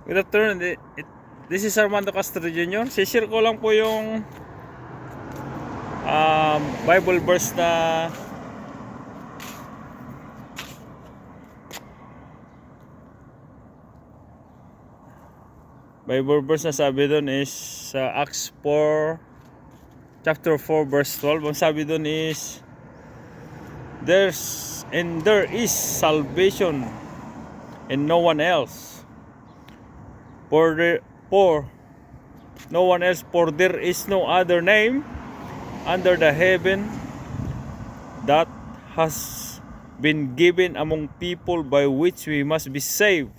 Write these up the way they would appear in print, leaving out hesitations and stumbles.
Good afternoon. This is Armando Castro Jr. Share ko lang po yung Bible verse na sabi doon is sa Acts 4 chapter 4 verse 12. Ang sabi doon is there is salvation in no one else. For no one else, for there is no other name under the heaven that has been given among people by which we must be saved.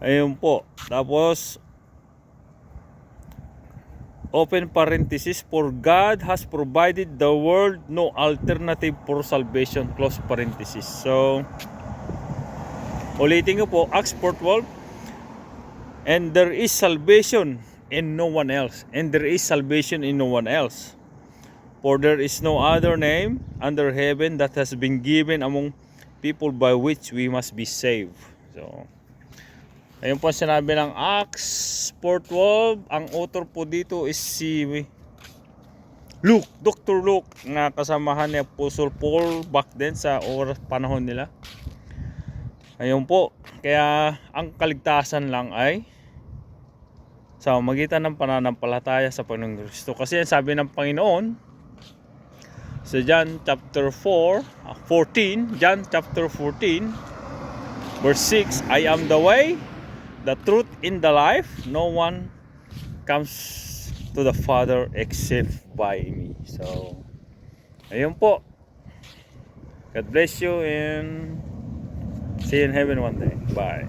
Ayun po. Tapos open parenthesis, for God has provided the world no alternative for salvation, close parenthesis. So ulitin ko po, Acts 4:12. And there is salvation in no one else. And there is salvation in no one else. For there is no other name under heaven that has been given among people by which we must be saved. So, ayun po sinabi ng Acts 4:12. Ang author po dito is si Luke, Dr. Luke, na kasamahan ni Apostle Paul back then sa panahon nila. Ayun po. Kaya ang kaligtasan lang ay sa magitan ng pananampalataya sa Panginoong Kristo. Kasi sabi ng Panginoon sa John chapter 14, John chapter 14 verse 6, I am the way, the truth, and the life. No one comes to the Father except by me. So, ayun po. God bless you and see you in heaven one day. Bye.